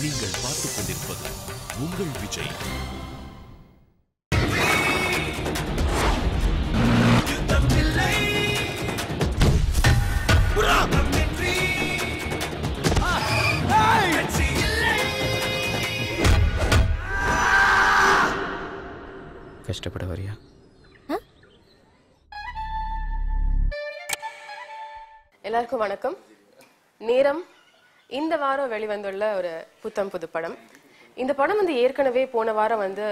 நீங்கள் பார்த்துக் கொண்டிருப்பது உங்கள் விஜய். கஷ்டப்பட வரியா? எல்லாருக்கும் வணக்கம். நேரம் இந்த வாரம் வெளிவந்துள்ள ஒரு புத்தம் புது படம். இந்த படம் வந்து ஏற்கனவே போன வாரம் வந்து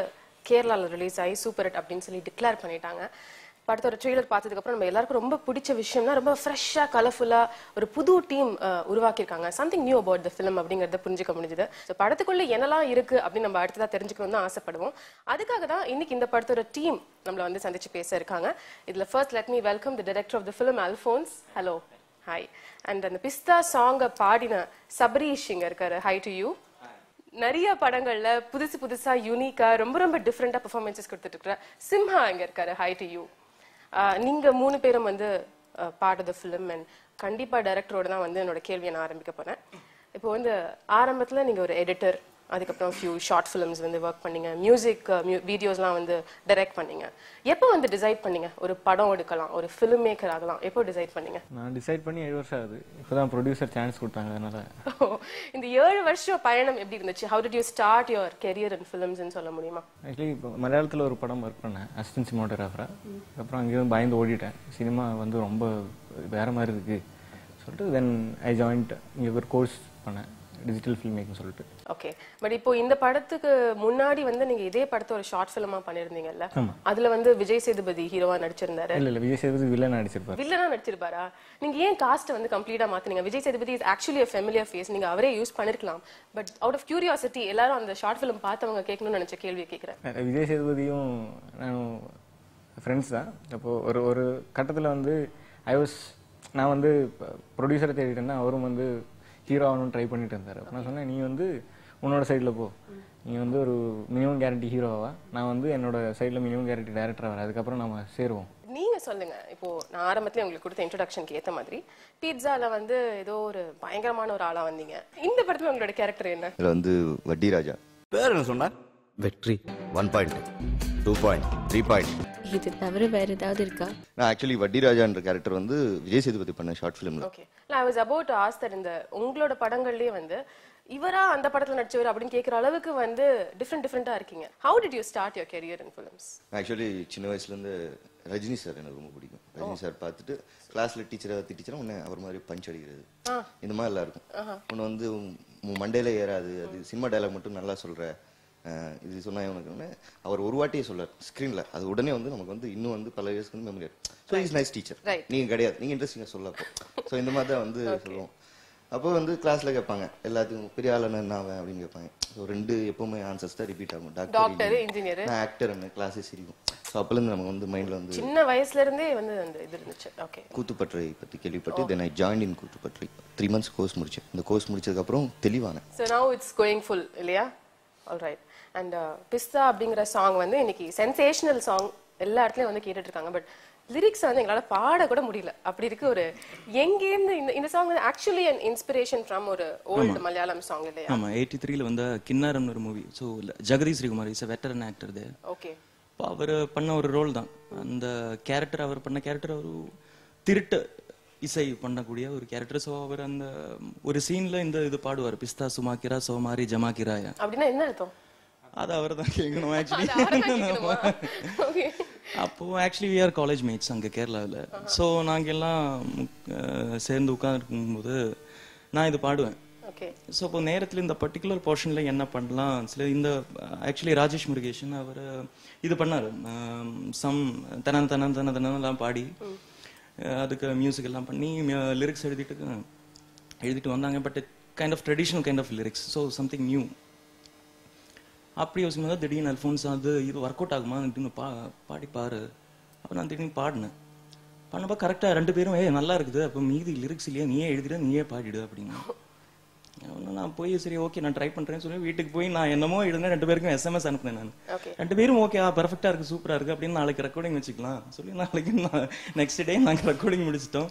கேரளால ரிலீஸ் ஆகி சூப்பர் ஹிட் அப்படின்னு சொல்லி டிக்ளேர் பண்ணிட்டாங்க. படத்தோட ட்ரெய்லர் பார்த்ததுக்கு அப்புறம் நம்ம எல்லாருக்கும் ரொம்ப பிடிச்ச விஷயம்னா ரொம்ப ஃப்ரெஷ்ஷா கலர்ஃபுல்லா ஒரு புது டீம் உருவாக்கியிருக்காங்க. Something new about the film அப்படிங்கறத புரிஞ்சுக்க முடிஞ்சது. ஸோ படத்துக்குள்ள என்னெல்லாம் இருக்கு அப்படின்னு நம்ம அடுத்ததா தெரிஞ்சுக்கணும்னு தான் ஆசைப்படுவோம். அதுக்காக தான் இன்னைக்கு இந்த படத்தோட டீம் நம்மள வந்து சந்திச்சு பேச இருக்காங்க. இதுல first let me welcome the director of the film Alphonse. Hello. Hi. And அந்த பிஸ்தா சாங்கை பாடின சபரீஷ் இங்க இருக்காரு. Hi to you. நிறைய படங்கள்ல புதுசா யூனிக்கா ரொம்ப டிஃப்ரெண்டா பெர்ஃபார்மன்சஸ் கொடுத்துட்டு இருக்கிற சிம்ஹா இங்க இருக்காரு. Hi to you. நீங்க 3 பேரும் வந்து part of the film and கண்டிப்பா டைரக்டரோட தான் வந்து என்னோட கேள்வியை நான் ஆரம்பிக்க போறேன். இப்போ வந்து ஆரம்பத்துல நீங்க ஒரு எடிட்டர், அதுக்கப்புறம் ஃபியூ ஷார்ட் ஃபிலிம்ஸ் வந்து ஒர்க் பண்ணீங்க, மியூசிக் வீடியோஸ்லாம் வந்து டைரக்ட் பண்ணீங்க. எப்போ வந்து டிசைட் பண்ணீங்க ஒரு படம் எடுக்கலாம், ஒரு ஃபிலிம் மேக்கர் ஆகலாம்? எப்போ டிசைட் பண்ணீங்க? நான் டிசைட் பண்ணி 7 வருஷம் ஆகுது. இப்போதான் ப்ரொடியூசர் சான்ஸ் கொடுத்தாங்க. அதனால இந்த 7 வருஷம் பயணம் எப்படி இருந்துச்சு? How did you start your career in ஃபிலிம்ஸ்னு சொல்ல முடியுமா? ஆக்சுவலி இப்போ மலையாளத்தில் ஒரு படம் ஒர்க் பண்ணேன், அசிஸ்டன்ட் சினிமாட்டோகிராஃபராக. அப்புறம் அங்கேயும் பயந்து ஓடிட்டேன். சினிமா வந்து ரொம்ப வேற மாதிரி இருக்கு சொல்லிட்டு தென் ஐ ஜாயின்ட் இங்கே ஒரு கோர்ஸ் பண்ணேன், டிஜிட்டல் ஃபில்ம் மேக்கிங் சொல்லிட்டு. ஓகே. பட் இப்போ இந்த படத்துக்கு முன்னாடி வந்து நீங்க இதே படத்தை ஒரு ஷார்ட் ஃபிலிமா பண்ணிருந்தீங்கல்ல, அதுல வந்து விஜய் சேதுபதி ஹீரோவா நடிச்சிருந்தாரு. இல்ல விஜய் சேதுபதி வில்லனா நடிச்சிருப்பாரு. வில்லனா நடிச்சிருப்பாரா? நீங்க ஏன் காஸ்ட் வந்து கம்ப்ளீட்டா மாத்துனீங்க? Vijay Sethupathi is actually a familiar face. நீங்க அவரே யூஸ் பண்ணிருக்கலாம். பட் அவுட் ஆஃப் கியூரியாசிட்டி எல்லாரும் அந்த ஷார்ட் ஃபிலிம் பார்த்தவங்க கேட்கணும்னு நினைச்ச கேள்வியை கேட்கிறேன். விஜய் சேதுபதியும் நானும் ஃப்ரெண்ட்ஸ் தான். அப்போ ஒரு கட்டத்தில் வந்து நான் வந்து ப்ரொடியூசரை தேடிட்டேன்னா அவரும் வந்து ஹீரோ ஆகணும்னு ட்ரை பண்ணிட்டு இருந்தார். அப்போ நான் சொன்னேன், நீ வந்து உன்னோட சைடில் போ, நீ வந்து ஒரு மினிமம் கேரண்டி ஹீரோவா, நான் வந்து என்னோட சைடில் மினிமம் கேரண்டி டைரக்டராக வரேன், அதுக்கப்புறம் நம்ம சேருவோம். நீங்க சொல்லுங்க. இப்போ நான் ஆரம்பத்துல உங்களுக்கு கொடுத்த இன்ட்ரோடக்ஷனுக்கு ஏத்த மாதிரி பீட்சால வந்து ஏதோ ஒரு பயங்கரமான ஒரு ஆளா வந்தீங்க. இந்த படத்துல உங்களோட கேரக்டர் என்ன? இதுல வந்து வட்டி ராஜா. பேர் என்ன சொன்னா? வெற்றி. 1 பாயிண்ட், 2 பாயிண்ட், 3 பாயிண்ட். இது தவிர வேற ஏதாவது இருக்கா? நான் ஆக்சுவலி வட்டி ராஜான்ற கேரக்டர் வந்து விஜய் சேதுபதி பண்ண ஷார்ட் ஃபிலிம்ல. Okay. I was about to ask that. இந்த உங்களோட படங்கள்லயே வந்து இவரா அந்த படத்துல நடிச்சவர் அப்படின்னு கேக்குற அளவுக்கு வந்து டிஃபரெண்டா இருக்கீங்க. How did you start your career in films? Actually சின்ன வயசுல இருந்து ரஜினி சார் எனக்கு ரொம்ப பிடிக்கும். ரஜினி சார் பார்த்துட்டு கிளாஸ்ல டீச்சரா உடனே அவர் மாதிரி பஞ்ச் அடிக்கிறது இந்த மாதிரி எல்லாம் இருக்கும். ஒன்று வந்து மண்டையில ஏறாது, அது சினிமா டைலாக் மட்டும் நல்லா சொல்ற, இது சொன்னா உனக்கு அவர் ஒரு வாட்டியே சொல்றாரு ஸ்கிரீன்ல, அது உடனே வந்து நமக்கு வந்து இன்னும் வந்து பல இயர்ஸ்க்கு வந்து memory. So is nice teacher. நீங்க கிடையாது, நீங்க இன்ட்ரெஸ்டிங்கா சொல்லப்போ. ஸோ இந்த மாதிரி தான் வந்து சொல்லுவோம். அப்போ வந்து கிளாஸ்ல கேட்பாங்க எல்லாத்துக்கும் பெரிய ஆளுன்னு என்ன ஆவேன் அப்படின்னு கேட்பாங்க. ஸோ 2 எப்பவுமே ஆன்சர்ஸ் தான் ரிப்பீட் ஆகும், டாக்டர் இன்ஜினியர். நான் ஆக்டர், கிளாஸே சிரிக்கும். ஸோ அப்போலேருந்து நமக்கு வந்து மைண்ட்ல வந்து சின்ன வயசுல இருந்தே வந்து அந்த இது இருந்துச்சு. ஓகே. கூத்துப்பற்றை பத்தி கேள்விப்பட்டு then I join in Koothupattarai. 3 months course முடிச்சேன். இந்த கோர்ஸ் முடிச்சதுக்கு அப்புறம் தெளிவானேன். So now it's going full இல்லையா? ஆல்ரைட். அண்ட் பிஸ்தா அப்படிங்கிற சாங் வந்து இன்னைக்கு சென்சேஷனல் சாங் எல்லா இடத்துலயும் வந்து கேட்டுட்டு இருக்காங்க. பட் லிரிக்ஸ் வந்து எங்களால பாட கூட முடியல, அப்படி இருக்கு. ஒரு எங்கேருந்து இந்த சாங் வந்து ஆக்சுவலி an inspiration from ஒரு ஓல்ட் மலையாளம் சாங் இல்லையா? ஆமா, 83ல வந்த கின்னாரம்னு ஒரு movie. So Jagadish Sreekumar is a veteran actor there. Okay. இப்போ அவர் பண்ண ஒரு ரோல் தான் அந்த கேரக்டர். அவர் பண்ண கேரக்டர் ஒரு திருட்டு இசை பண்ணக்கூடிய ஒரு கேரக்டர். ஸோ அவர் அந்த ஒரு சீன்ல இந்த இது பாடுவார், பிஸ்தா சுமாக்கிரா சோமாரி ஜமாக்கிராயா. அப்படின்னா என்ன அர்த்தம்? அது அவர் தான் கேட்கணும் ஆக்சுவலி. அப்போ actually we are college mates அங்கே கேரளாவில். ஸோ நாங்கள் எல்லாம் சேர்ந்து உட்காந்துருக்கும்போது நான் இது பாடுவேன். ஸோ இப்போ நேரத்தில் இந்த பர்டிகுலர் போர்ஷனில் என்ன பண்ணலாம், சில இந்த ஆக்சுவலி ராஜேஷ் முருகேஷன் அவர் இது பண்ணார், சம் தனெல்லாம் பாடி அதுக்கு மியூசிக் எல்லாம் பண்ணி லிரிக்ஸ் எழுதிட்டு வந்தாங்க. But kind of traditional kind of lyrics, so something new. அப்படி யோசிக்கும் போது திடீர்னு அல்ஃபோன்ஸ் அது இது ஒர்க் அவுட் ஆகுமா பாடி பாரு. அப்போ நான் திடீர்னு பண்ணப்போ கரெக்டாக 2 பேரும் நல்லா இருக்குது, அப்போ மீதி லிரிக்ஸ் இல்லையா, நீயே எழுதிட நீயே பாடிடு அப்படின்னா. நான் போய் சரி ஓகே நான் ட்ரை பண்றேன்னு சொல்லி வீட்டுக்கு போய் நான் என்னமோ எழுதுனேன், 2 பேருக்கும் SMS அனுப்புனேன் நான். Okay. 2 பேரும் ஓகே பெர்ஃபெக்ட்டா இருக்கு சூப்பரா இருக்கு அப்படின்னு நாளைக்கு ரெக்கார்டிங் வச்சுக்கலாம் சொல்லி நாளைக்கு நெக்ஸ்ட் டே நாங்க ரெக்கார்டிங் முடிச்சிட்டோம்.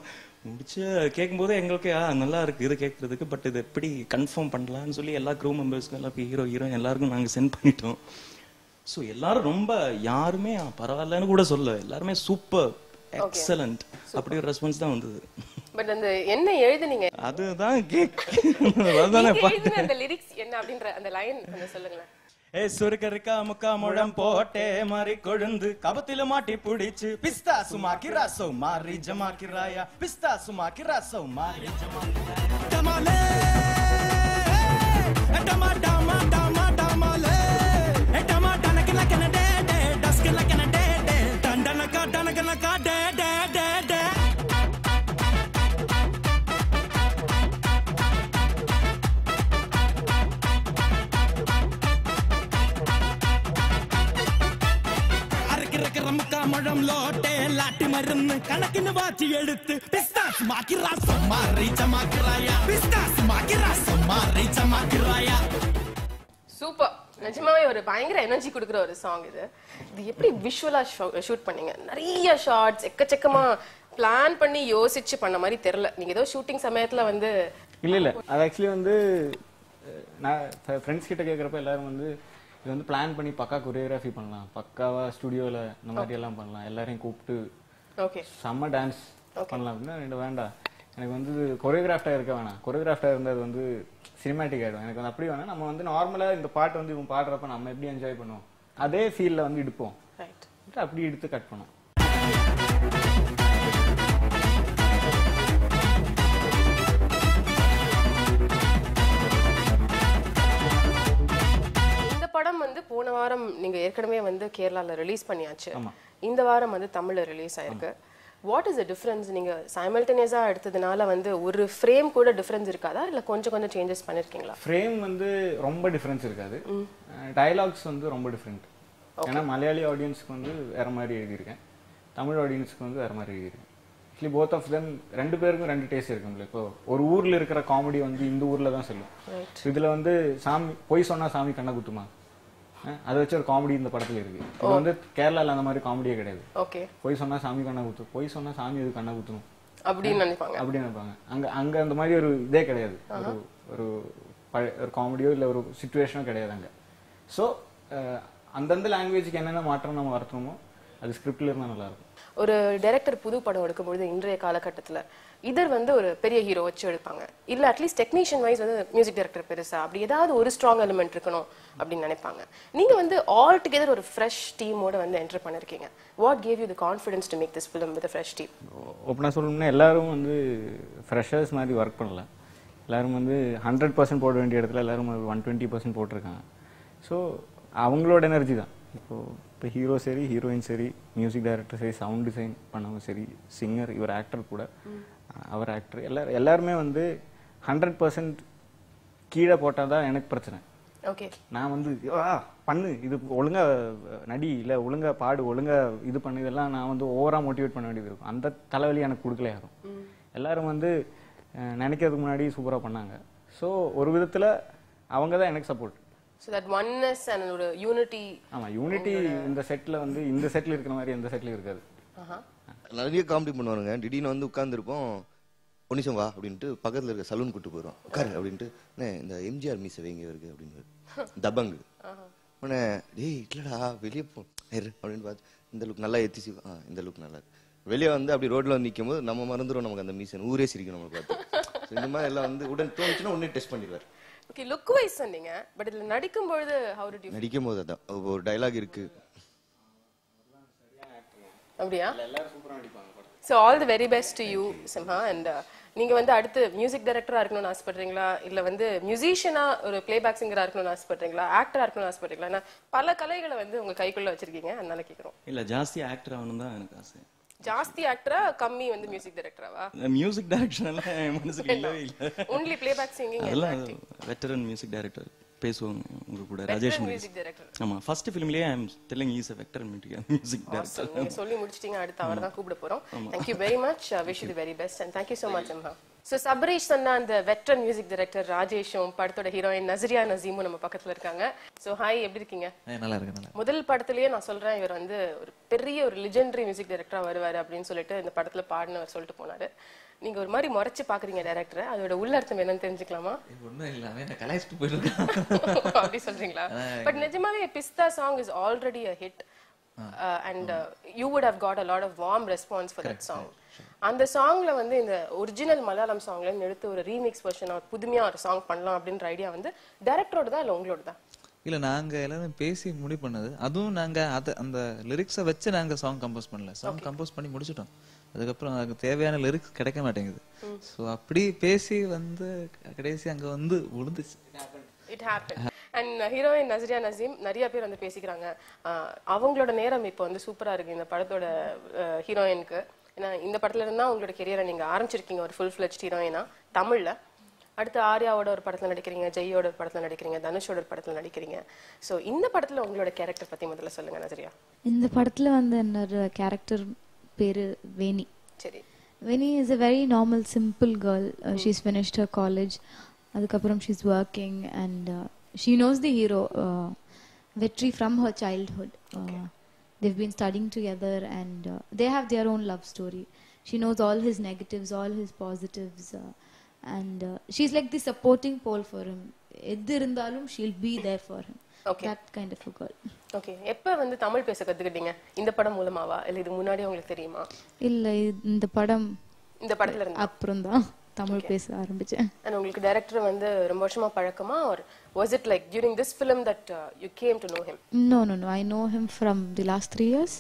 முடிச்சு கேட்கும்போது எங்களுக்கு நல்லா இருக்கு இது கேட்கறதுக்கு, பட் இது எப்படி கன்ஃபார்ம் பண்ணலாம்னு சொல்லி எல்லா க்ரூ மெம்பர்ஸ்க்கும் எல்லாம் ஹீரோயின் எல்லாருக்கும் நாங்க சென்ட் பண்ணிட்டோம். ஸோ எல்லாரும் ரொம்ப யாருமே பரவாயில்லன்னு கூட சொல்ல, எல்லாருமே சூப்பர் எக்ஸலண்ட் அப்படி ஒரு ரெஸ்பான்ஸ் தான் வந்தது. பட் அந்த என்ன எழுதுனீங்க அதுதான் அந்த லிரிக்ஸ் என்ன அப்படின்ற அந்த லைன் கொஞ்சம் சொல்லுங்களேன். ஏ சுருக்கருக்கா முக்கா முழம் போட்டே மாறி கொழுந்து கபத்தில மாட்டி புடிச்சு பிஸ்தா சுமாக்கி ராசோ மாறி ஜமாக்கி ராயா பிஸ்தா சுமாக்கி ராசோ மாறி ஜமாக்கி முழம் லோட்டே லாட்டி மருந்து கணக்கின்னு வாச்சி எடுத்து பிஸ்தாஸ் மாக்கி ராசம் மாறி ஜமாக்கி ராயா பிஸ்தாஸ் மாக்கி ராசம் மாறி ஜமாக்கி ராயா. சூப்பர், நிஜமாவே ஒரு பயங்கர எனர்ஜி கொடுக்குற ஒரு சாங் இது. இது எப்படி விஷுவலா ஷூட் பண்ணீங்க? நிறைய ஷார்ட்ஸ் எக்கச்சக்கமா பிளான் பண்ணி யோசிச்சு பண்ண மாதிரி தெரியல. நீங்க ஏதோ ஷூட்டிங் சமயத்துல வந்து இல்ல அது ஆக்சுவலி வந்து நான் ஃப்ரெண்ட்ஸ் கிட்ட கேட்குறப்ப எல்லாரும் வந்து இது வந்து பிளான் பண்ணி பக்கா கொரியோகிராஃபி பண்ணலாம், பக்காவா ஸ்டுடியோவில் இந்த மாதிரி எல்லாம் பண்ணலாம், எல்லாரையும் கூப்பிட்டு செம்ம டான்ஸ் பண்ணலாம் அப்படின்னா வேண்டாம், எனக்கு வந்து கொரியோகிராஃப்டாக இருக்க வேணாம், கொரியோகிராஃப்டாக இருந்தால் அது வந்து சினிமேட்டிக் ஆகிடும், எனக்கு வந்து அப்படி வேணாம், நம்ம வந்து நார்மலாக இந்த பாட்டு வந்து இவங்க பாடுறப்ப நம்ம எப்படி என்ஜாய் பண்ணுவோம் அதே ஃபீல்டில் வந்து எடுப்போம், அப்படி எடுத்து கட் பண்ணுவோம். படம் வந்து போன வாரம் நீங்க ஏற்கனவே வந்து கேரளால ரிலீஸ் பண்ணியாச்சு, இந்த வாரம் வந்து தமிழ்ல ரிலீஸ் ஆயிருக்கு. What is the difference? நீங்க சைமல்டேனியஸா எடுத்ததுனால வந்து ஒரு ஃப்ரேம் கூட டிஃபரன்ஸ் இருக்காதா, இல்ல கொஞ்சம் கொஞ்சம் சேஞ்சஸ் பண்ணிருக்கீங்களா? ஃப்ரேம் வந்து ரொம்ப டிஃபரன்ஸ் இருக்காது, டயலாக்ஸ் வந்து ரொம்ப டிஃபரெண்ட். ஏன்னா மலையாளி ஆடியன்ஸ்க்கு வந்து வேற மாதிரி எழுதியிருக்கேன், தமிழ் ஆடியன்ஸ்க்கு வந்து வேற மாதிரி எழுதியிருக்கேன். ஆக்சுவலி போத் ஆஃப் தெம் 2 பேருக்கும் 2 டேஸ்ட் இருக்குங்களா. இப்போ ஒரு ஊர்ல இருக்கிற காமெடி வந்து இந்த ஊர்ல தான் சொல்லும், இதுல வந்து சாமி பொய் சொன்னா சாமி கண்ணை குத்துமா, அதை வச்சு ஒரு காமெடி இந்த படத்துல இருக்கு. இது வந்து கேரளால அந்த மாதிரி காமெடியே கிடையாது. பொய் சொன்னா சாமி கண்ணை குத்து, பொய் சொன்னா சாமி அது கண்ணை குத்தணும் அப்படின்னு நினைப்பாங்க. அங்க அந்த மாதிரி ஒரு இதே கிடையாது, ஒரு காமெடியோ இல்ல ஒரு சிச்சுவேஷனோ கிடையாது அங்க. ஸோ அந்தந்த லாங்குவேஜுக்கு என்னென்ன மாற்றம் நம்ம வரணுமோ அது ஸ்கிரிப்ட்ல இருந்தா நல்லா இருக்கும். ஒரு டைரக்டர் புது படம் எடுக்கும்போது இன்றைய காலகட்டத்துல இதர் வந்து ஒரு பெரிய ஹீரோ வச்சு எடுப்பாங்க, இல்ல அட்லீஸ்ட் டெக்னீஷியன் வைஸ் வந்து மியூசிக் டைரக்டர் பெருசா, அப்படி ஏதாவது ஒரு ஸ்ட்ராங் எலிமெண்ட் இருக்கணும் அப்படின்னு நினைப்பாங்க. நீங்க வந்து ஆல் டுகெதர் ஒரு ஃப்ரெஷ் டீமோட வந்து என்டர் பண்ணிருக்கீங்க. What gave you the confidence to make this film with a fresh team? ஓப்பனா சொல்லணும்னா எல்லாரும் வந்து ஃப்ரெஷர்ஸ் மாதிரி ஒர்க் பண்ணல, எல்லாரும் வந்து 100% போட வேண்டிய இடத்துல எல்லாரும் 120% போட்டிருக்காங்க. ஸோ அவங்களோட எனர்ஜி தான். இப்போ ஹீரோ சரி, ஹீரோயின் சரி, மியூசிக் டைரக்டர் சரி, சவுண்ட் டிசைன் பண்ணவங்க சரி, சிங்கர், இவர் ஆக்டர் கூட, அவர் ஆக்டர், எல்லாருமே வந்து 100% கீழே போட்டால் தான் எனக்கு பிரச்சனை. நான் வந்து பண்ணு, இது ஒழுங்கா நடி, இல்லை ஒழுங்கா பாடு, ஒழுங்கா இது பண்ணு, இதெல்லாம் நான் வந்து ஓவரா மோட்டிவேட் பண்ண வேண்டியது இருக்கும். அந்த தலைவலி எனக்கு கொடுக்கல யாரும். எல்லாரும் வந்து நினைக்கிறதுக்கு முன்னாடி சூப்பராக பண்ணாங்க. ஸோ ஒரு விதத்தில் அவங்க தான் எனக்கு support. So that oneness and ஒரு unity. ஆமா, யூனிட்டி இந்த செட்ல வந்து இந்த செட்ல இருக்கிற மாதிரி எந்த செட்லயும் இருக்காது. நிறைய காமெடி பண்ணுவாங்க. திடீர்னு வந்து உட்கார்ந்துருப்போம், ஒரு நிமிஷம் வா அப்படின்ட்டு பக்கத்துல இருக்க சலூன் கூட்டு போயிடும், உட்காரு அப்படின்ட்டு, இந்த எம்ஜிஆர் மீசை வைங்க இருக்கு அப்படின்னு தபங்கு உடனே, டேய் இல்லடா வெளியே போ அப்படின்னு பார்த்து, இந்த லுக் நல்லா எத்திச்சு, இந்த லுக் நல்லா இருக்கு. வெளியே வந்து அப்படி ரோட்ல வந்து நிற்கும் போது நம்ம மறந்துடும் நமக்கு அந்த மீசன், ஊரே சிரிக்கும் நம்மளை பார்த்து. இந்த மாதிரி எல்லாம் வந்து உடனே தோணுச்சுன்னா உடனே டெஸ்ட் பண்ணிடுவார். ஓகே, லுக் வைஸ் சொன்னீங்க, பட் இதுல நடிக்கும் பொழுது how did you நடிக்கும் போது அதான் ஒரு டயலாக் இருக்கு. அப்படியே எல்லாரும் சூப்பரா நடிப்பாங்க. So all the very best to you Simha. And நீங்க வந்து அடுத்து மியூசிக் டைரக்டரா இருக்கணும்னு ஆசைப்படுறீங்களா, இல்ல வந்து மியூசிஷியனா ஒரு பிளேபேக் சிங்கரா இருக்கணும்னு ஆசைப்படுறீங்களா, ஆக்டரா இருக்கணும்னு ஆசைப்படுறீங்களா? ஏன்னா பல கலைகளை வந்து உங்க கைக்குள்ள வச்சிருக்கீங்க, அதனால கேக்குறோம். இல்ல ஜாஸ்தி ஆக்டர் ஆகணும் தான் எனக்கு ஆசை. ஜாஸ்தி ஆக்டரா கம்மி வந்து மியூசிக் டைரக்டராவா? மியூசிக் டைரக்ஷன் எல்லாம் மனசுல இல்லவே இல்ல. only playback singing and acting. Veteran music director பேசுவாங்க உங்க கூட, ராஜேஷ் மியூசிக் டைரக்டர். ஆமா, ஃபர்ஸ்ட் ஃபிலிம்லயே I am telling he is a veteran music director. நீங்க சொல்லி முடிச்சிட்டீங்க, அடுத்து அவரை தான் கூப்பிட போறோம். Thank you very much. Wish you the very best and thank you so much Simha. So Sabareesh சொன்ன அந்த வெட்ரன் மியூசிக் டைரக்டர் ராஜேஷும் படத்தோட ஹீரோயின் நஸ்ரியா நசீமும் நம்ம பக்கத்துல இருக்காங்க. ஸோ ஹாய், எப்படி இருக்கீங்க? நல்லா இருக்கு. முதல் படத்திலேயே நான் சொல்றேன், இவர் வந்து ஒரு பெரிய ஒரு லெஜெண்டரி மியூசிக் டைரக்டரா வருவாரு அப்படின்னு சொல்லிட்டு இந்த படத்துல பாடினவர் சொல்லிட்டு போனாரு. நீங்க ஒரு மாதிரி முறைச்சு பாக்குறீங்க டைரக்டரை, அதோட உள்ளர்த்தம் என்னன்னு தெரிஞ்சுக்கலாமா? ஒன்றும் இல்லை, அவன் கலாய்ச்சிட்டு போயிருக்கான் அப்படி சொல்றீங்களா? பட் நிஜமாவே Pistha song is already a hit and you would have got a lot of warm response for that song. அந்த சாங்ல வந்து இந்த ஒரிஜினல் மலையாளம் சாங்ல எடுத்து ஒரு ரீமிக்ஸ் வெர்ஷன் புதுமையா ஒரு சாங் பண்ணலாம் அப்படின்ற ஐடியா வந்து டைரக்டரோட தான் இல்ல உங்களோட தான்? இல்ல, நாங்க எல்லாரும் பேசி முடிவு பண்ணது. அதுவும் நாங்க அந்த லிரிக்ஸை வச்சு நாங்க சாங் கம்போஸ் பண்ணல. சாங் கம்போஸ் பண்ணி முடிச்சிட்டோம். அதுக்கப்புறம் அதுக்கு தேவையான லிரிக்ஸ் கிடைக்க மாட்டேங்குது. ஸோ அப்படி பேசி வந்து கடைசி அங்க வந்து விழுந்துச்சு. It happened. And heroine Nazriya Naseem நிறைய பேர் வந்து பேசிக்கிறாங்க, அவங்களோட நேரம் இப்போ வந்து சூப்பரா இருக்கு இந்த படத்தோட ஹீரோயினுக்கு. ஏன்னா இந்த படத்துல இருந்தா உங்களோட கெரியரை நீங்க ஆரம்பிச்சிருக்கீங்க ஒரு ஃபுல் ஃபிளெஜ்ட் ஹீரோயினா தமிழ்ல. அடுத்து ஆர்யாவோட ஒரு படத்துல நடிக்கிறீங்க, ஜெய்யோட ஒரு படத்துல நடிக்கிறீங்க, தனுஷோட ஒரு படத்துல நடிக்கிறீங்க. ஸோ இந்த படத்துல உங்களோட கேரக்டர் பத்தி முதல்ல சொல்லுங்க நஸ்ரியா. இந்த படத்துல வந்து என்னோட கேரக்டர் பேரு வேணி. சரி. வேணி is a very normal simple girl. She's finished her college. அதுக்கப்புறம் she's working and she knows the hero Vetri from her childhood. They've been studying together and they have their own love story. She knows all his negatives, all his positives, and she's like the supporting pole for him. எது இருந்தாலும் she'll be there for him. Okay. That kind of a girl. Okay. எப்ப வந்து தமிழ் பேச கத்துக்கிட்டீங்க? இந்த படம் மூலமாவா இல்ல இது முன்னாடி உங்களுக்கு தெரியுமா? இல்ல, இந்த படத்துல இருந்து அப்புறம் தான் தமிழ் பேச ஆரம்பிச்சேன். And உங்களுக்கு டைரக்டர் வந்து ரொம்ப வருஷமா பழக்கமா or was it like during this film that you came to know him? No. I know him from the last 3 years.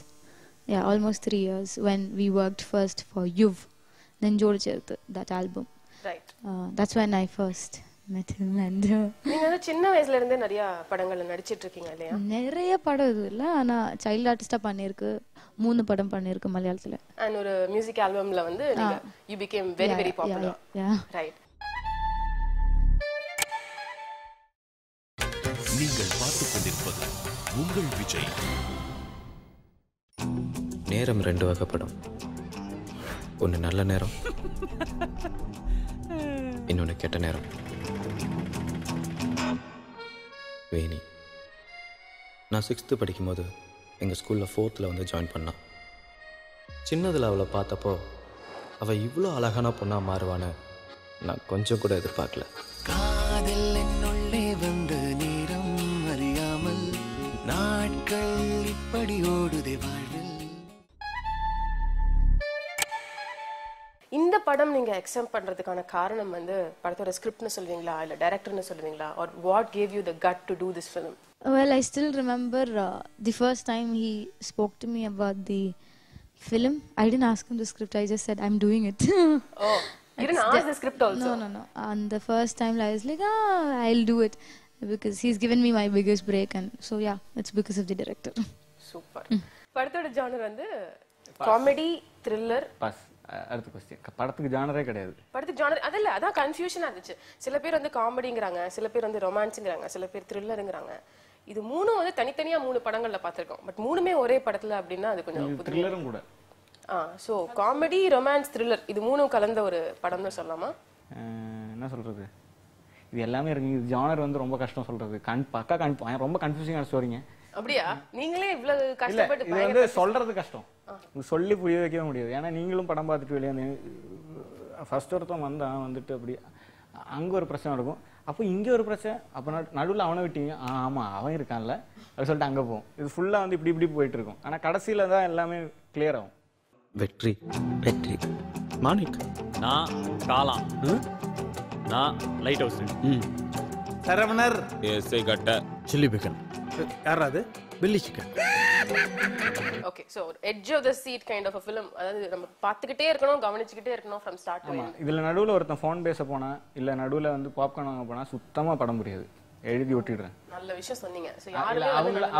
Yeah, almost 3 years when we worked first for Yuv, Nenjodu Cheruthu, that album. Right. That's when I first met him and நீங்க வந்து சின்ன வயசுல இருந்தே நிறைய படங்கள்ல நடிச்சிட்டு இருக்கீங்க இல்லையா? நிறைய படம் இது இல்ல, ஆனா சைல்ட் ஆர்டிஸ்டா பண்ணிருக்கு. 3 படம் பண்ணிருக்கு மலையாளத்துல. And ஒரு மியூசிக் ஆல்பம்ல வந்து நீங்க you became very very popular. Yeah. Right. நீங்கள் பார்த்துக் கொண்டிருப்பது உங்கள் விஜய். நேரம் 2 வகைப்படும். ஒன்று நல்ல நேரம், இன்னொன்று கெட்ட நேரம். வேணி நான் 6th படிக்கும்போது எங்கள் ஸ்கூலில் 4th வந்து ஜாயின் பண்ணான். சின்னதில் அவளை பார்த்தப்போ அவள் இவ்வளோ அழகான பொண்ணாக மாறுவான்னு நான் கொஞ்சம் கூட எதிர்பார்க்கல. காதல் என்னுள்ளே வந்த நேரம் அறியாமல் நாட்கள் இப்படி ஓடுதே வாழ்வில். இந்த படம் நீங்க அக்செப்ட் பண்றதுக்கான காரணம் வந்து படத்தோட ஸ்கிரிப்ட்னு சொல்வீங்களா இல்ல டைரக்டர்னு சொல்வீங்களா or what gave you the gut to do this film? Well, I still remember the first time he spoke to me about the film. I didn't ask him the script. I just said I'm doing it. Oh, you didn't ask the script also? No. And the first time I was like, I'll do it because he's given me my biggest break, and so yeah, it's because of the director. Super. படத்தோட genre வந்து comedy, thriller. Pass. அடுத்த question. படத்துக்கு ஜானரே கிடையாது. படத்துக்கு genre அதல்ல, அதான் கன்ஃபியூஷனா இருந்துச்சு. சில பேர் வந்து காமெடிங்கறாங்க, சில பேர் வந்து ரொமான்ஸ்ங்கறாங்க, சில பேர் த்ரில்லர்ங்கறாங்க. இது மூணும் வந்து தனித்தனியா 3 படங்கள்ல பாத்துறோம். பட் மூணுமே ஒரே படத்துல அப்படினா அது கொஞ்சம் த்ரில்லரும் கூட. சோ காமெடி, ரொமான்ஸ், த்ரில்லர் இது மூணும் கலந்த ஒரு படம்னு சொல்லலாமா? என்ன சொல்றது, இது எல்லாமே இருக்கு. இது ஜானர் வந்து ரொம்ப கஷ்டம் சொல்றது. பக்கா ரொம்ப கன்ஃபியூசிங்கான ஸ்டோரிங்க. அப்படியா? நீங்களே இவ்வளவு கஷ்டப்பட்டு இது வந்து சொல்றது கஷ்டம், சொல்லி புரிய வைக்கவே முடியாது. ஏன்னா நீங்களும் படம் பார்த்துட்டு வெளியே வந்து ஃபர்ஸ்ட் ஒருத்தன் வந்துட்டு அப்படி அங்கே ஒரு பிரச்சனை இருக்கும், அப்போ இங்கே ஒரு பிரச்சனை, அப்போ நடுவில் அவனை விட்டீங்க, ஆமாம் அவன் இருக்கான்ல அப்படி சொல்லிட்டு அங்கே போகும். இது ஃபுல்லாக வந்து இப்படி போயிட்டு இருக்கும். ஆனால் கடைசியில் தான் எல்லாமே கிளியர் ஆகும். வெற்றி மாணிக், நான் காலா, நான் லைட் ஹவுஸ், சரவணர் எஸ்ஐ கட்ட, சில்லி பிக்கன், யாராவது பில்லி chicken. Okay, so edge of the seat kind of a film. அதாவது நம்ம பார்த்துக்கிட்டே இருக்கணும், கவனிச்சுக்கிட்டே இருக்கணும் from start to end. இதில் நடுவில் ஒருத்தன் ஃபோன் பேச போனா இல்லை நடுவில் வந்து பாப்கார்ன் வாங்க போனா சுத்தமாக படம் புரியாது, எழுதி ஒட்டிடுறேன். நல்ல விஷயம் சொன்னீங்க. சோ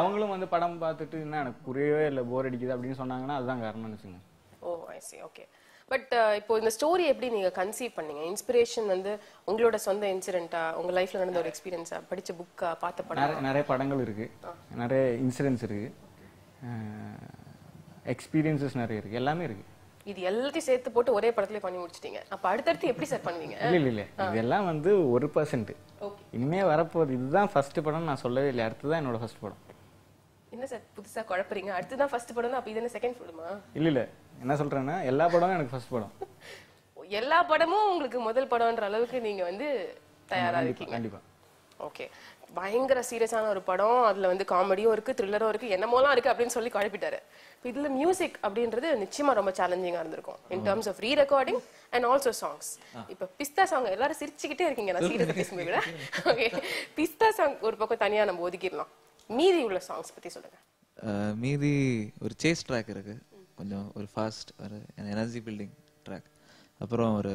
அவங்களும் வந்து படம் பார்த்துட்டு என்ன எனக்கு புரியவே இல்லை, போர் அடிக்குது அப்படின்னு சொன்னாங்கன்னா அதுதான் காரணம்னு வச்சுங்க. ஓ ஐ சி. ஓகே, பட் இப்போ இந்த ஸ்டோரி எப்படி நீங்க கன்சீவ் பண்ணீங்க? இன்ஸ்பிரேஷன் வந்து உங்களோட சொந்த இன்சிடென்ட்டா, உங்க லைஃப்ல நடந்த ஒரு எக்ஸ்பீரியன்ஸா, படிச்ச புக்கா, பார்த்த படம்? நிறைய படங்கள் இருக்கு, நிறைய இன்சிடென்ட்ஸ் இருக்கு, எக்ஸ்பீரியன்சஸ் நிறைய இருக்கு, எல்லாமே இருக்கு. இது எல்லாத்தையும் சேர்த்து போட்டு ஒரே படத்துல பண்ணி முடிச்சிட்டீங்க. அப்ப அடுத்தடுத்து எப்படி சார் பண்ணுவீங்க? இல்ல இதெல்லாம் வந்து 1%. இனிமே வரப்போகுது. இதுதான் ஃபர்ஸ்ட் படம் நான் சொல்லவே இல்லை. அடுத்துதான் என்னோட ஃபர்ஸ்ட் படம். என்ன சார் புதுசா குழப்பறீங்க? அடுத்துதான் ஃபர்ஸ்ட் படம், அப்ப இது என்ன செகண்ட் படமா? இல்ல என்ன சொல்றேன்னா எல்லா படமும் எனக்கு ஃபர்ஸ்ட் படம். எல்லா படமும் உங்களுக்கு முதல் படம்ன்ற அளவுக்கு நீங்க வந்து தயாரா இருக்கீங்க. கண்டிப்பா. ஓகே. பயங்கர சீரியஸான ஒரு படம். அதுல வந்து காமெடியும் இருக்கு, த்ரில்லரும் இருக்கு, என்னமோலாம் இருக்கு அப்படின்னு சொல்லி குழப்பிட்டாரு. இதுல மியூசிக் அப்படின்றது நிச்சயமா ரொம்ப சேலஞ்சிங்கா இருந்திருக்கும் in terms of re recording and also songs. இப்ப பிஸ்தா சாங் எல்லாரும் சிரிச்சுக்கிட்டே இருக்கீங்க நான் சீரியஸா பேசும்போது விட. ஓகே, பிஸ்தா சாங் ஒரு பக்கம் தனியா நம்ம ஒதுக்கிடலாம். மீதி உள்ள சாங்ஸ் பத்தி சொல்லுங்க. மீதி ஒரு சேஸ் ட்ராக் இருக்கு, கொஞ்சம் ஒரு ஃபாஸ்ட் ஒரு எனர்ஜி பில்டிங் ட்ராக். அப்புறம் ஒரு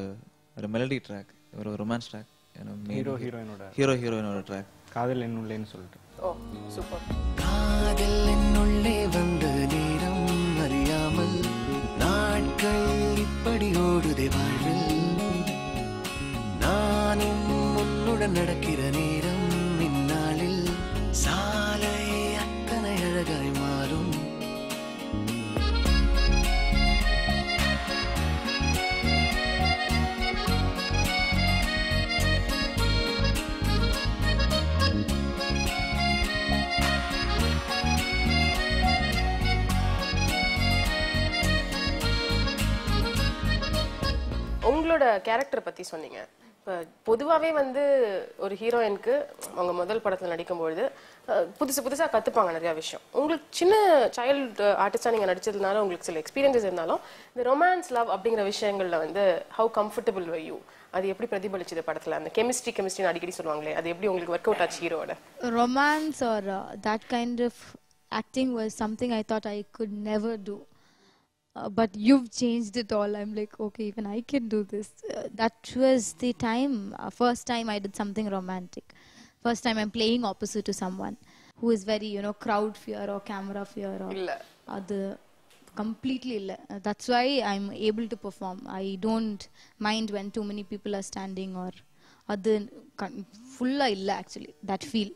மெலடி ட்ராக், ஒரு ரொமான்ஸ் ட்ராக், ஹீரோயினோட ட்ராக் காதல் என்னுள்ளேன்னு சொல்லிட்டு. Oh super. காதல் என்னுள்ளே வந்த நேரம் அறியாமல் நாட்கள் இப்படி ஓடுதே வாழ்வில். நானும் உன்னுடன் நடக்கிற நேரம் இந்நாளில் சாலை அத்தனை அழகாய் மாறும். உங்களோட கேரக்டர் பத்தி சொன்னீங்க. இப்போ பொதுவாகவே வந்து ஒரு ஹீரோயினுக்கு அவங்க முதல் படத்தில் நடிக்கும்பொழுது புதுசாக கற்றுப்பாங்க நிறையா விஷயம். உங்களுக்கு சின்ன சைல்டு ஆர்டிஸ்டாக நீங்கள் நடிச்சதுனால உங்களுக்கு சில எக்ஸ்பீரியன்ஸஸ் இருந்தாலும் இந்த ரொமான்ஸ் லவ் அப்படிங்கிற விஷயங்களில் வந்து ஹவு கம்ஃபர்டபுள் வை யூ, அது எப்படி பிரதிபலிச்சது படத்தில்? அந்த கெமிஸ்ட்ரின்னு அடிக்கடி சொல்லுவாங்களே, அது எப்படி உங்களுக்கு ஒர்க் அவுட் ஆச்சு ஹீரோட? Romance or that kind of acting was something I thought I could never do. But you've changed it all. I'm like, okay, even I can do this. That was the time, first time I did something romantic. First time I'm playing opposite to someone who is very, crowd fear or camera fear or other. Completely illa. That's why I'm able to perform. I don't mind when too many people are standing or other full illa actually. That feel.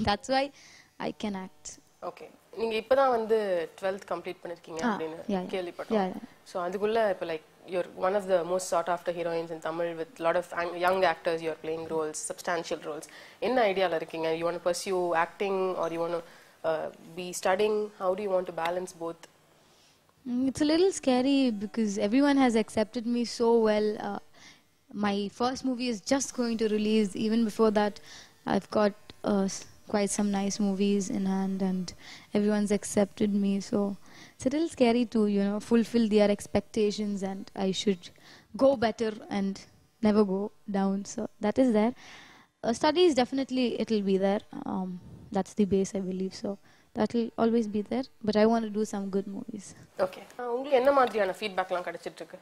That's why I can act. Okay. நீங்க இப்பதான் வந்து 12th complete பண்ணிருக்கீங்க அப்படின்னு கேள்விப்பட்டோம். So அதுக்குள்ள இப்ப like you're one of the most sought after heroines in Tamil with a lot of young actors. You're playing roles, substantial roles. என்ன ஐடியால இருக்கீங்க? You want to pursue acting or you want to be studying? How do you want to balance both? It's a little scary because everyone has accepted me so well. My first movie is just going to release. Even before that, I've got quite some nice movies in hand and everyone's accepted me, so it's a little scary to fulfill their expectations and I should go better and never go down. So that is there. Studies definitely it'll be there. That's the base I believe, so that will always be there, but I want to do some good movies. Okay, உங்களுக்கு என்ன மாதிரியான ஃபீட்பேக்லாம் கிடைச்சிட்டு இருக்கு?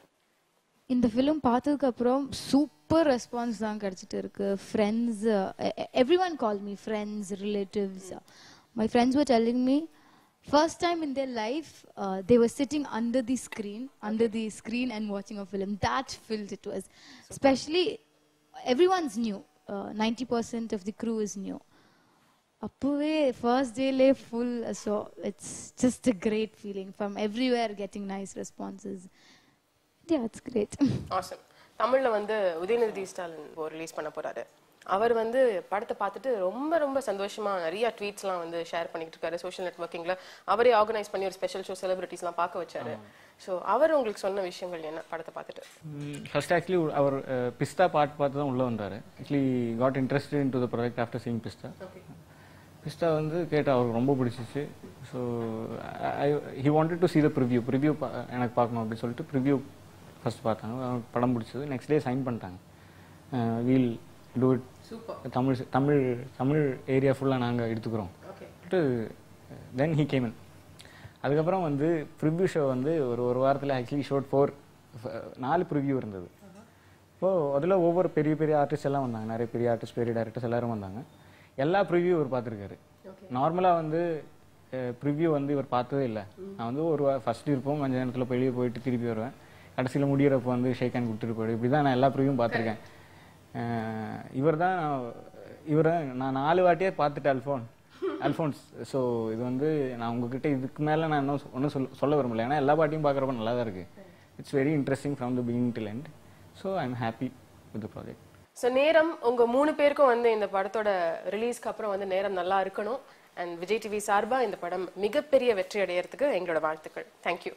இந்த film பார்த்ததுக்கு அப்புறம் super response தான் கிடைச்சிட்டு இருக்கு. Friends, everyone called me, friends, relatives. My friends were telling me first time in their life they were sitting under the screen and watching a film. That filled it was. Especially everyone's new. 90% of the crew is new. அப்பவே first day lay full, so it's just a great feeling from everywhere getting nice responses. Yeah, it's great. Awesome. தமிழ்ல வந்து Udhayanidhi Stalin release பண்ண போறாரு. அவர் வந்து படத்தை பார்த்துட்டு ரொம்ப ரொம்ப சந்தோஷமா நிறைய ட்வீட்ஸ்லாம் வந்து ஷேர் பண்ணிட்டு இருக்காரு சோஷியல் நெட்வொர்க்கிங்ல. அவரே ஆர்கனைஸ் பண்ணி ஒரு ஸ்பெஷல் ஷோ செலிபிரிட்டிஸ்லாம் பார்க்க வச்சாரு. ஸோ அவர் உங்களுக்கு சொன்ன விஷயங்கள் என்ன படத்தை பார்த்துட்டு? ஃபர்ஸ்ட் ஆக்சுவலி அவர் பிஸ்தா பார்த்து தான் உள்ள வந்தாரு. Actually got interested in to the project after seeing பிஸ்தா. பிஸ்தா வந்து கேட்டால் அவருக்கு ரொம்ப பிடிச்சிச்சு. So he wanted to see the preview எனக்கு பார்க்கணும் அப்படின்னு சொல்லிட்டு ப்ரிவ்யூ ஃபர்ஸ்ட் பார்த்தாங்க. அவங்களுக்கு படம் பிடிச்சது. நெக்ஸ்ட் டே சைன் பண்ணிட்டாங்க. We'll do it, Tamil area ஃபுல்லாக நாங்கள் எடுத்துக்கிறோம். தென் ஹீ கேம் இன். அதுக்கப்புறம் வந்து ப்ரிவ்யூ ஷோ வந்து ஒரு வாரத்தில் ஆக்சுவலி ஷோட் 4 ப்ரிவ்யூ இருந்தது. இப்போது அதில் ஒவ்வொரு பெரிய ஆர்டிஸ்ட் எல்லாம் வந்தாங்க. நிறைய பெரிய ஆர்டிஸ்ட், பெரிய டைரக்டர்ஸ் எல்லாரும் வந்தாங்க. எல்லா ப்ரிவ்யூ இவர் பார்த்துருக்காரு. நார்மலாக வந்து ப்ரிவ்யூ வந்து இவர் பார்த்ததே இல்லை. நான் வந்து ஃபர்ஸ்ட் இருப்போம், கொஞ்சம் நேரத்தில் வெளியே போயிட்டு திருப்பி வருவேன். கடைசியில் முடிகிறப்ப வந்து ஷேக் ஹேண்ட் கொடுத்துட்டு போய்டு. இப்படி தான் நான் எல்லா ப்ரிவ்யூவும் பார்த்துருக்கேன். இவரை நான் 4 வாட்டியே பார்த்துட்டேன் அல்ஃபோன்ஸ். ஸோ இது வந்து நான் உங்ககிட்ட இதுக்கு மேலே நான் ஒன்றும் சொல்ல விரும்பல. ஏன்னா எல்லா பாட்டியும் பார்க்குறப்ப நல்லா தான் இருக்குது. It's very interesting from the beginning till end. So I am happy with the project. So நேரம் உங்க 3 பேருக்கும் வந்து இந்த படத்தோட ரிலீஸ்க்கு அப்புறம் வந்து நேரம் நல்லா இருக்கணும். அண்ட் விஜய் டிவி சார்பா இந்த படம் மிகப்பெரிய வெற்றி அடையறதுக்கு எங்களோட வாழ்த்துக்கள். தேங்க்யூ.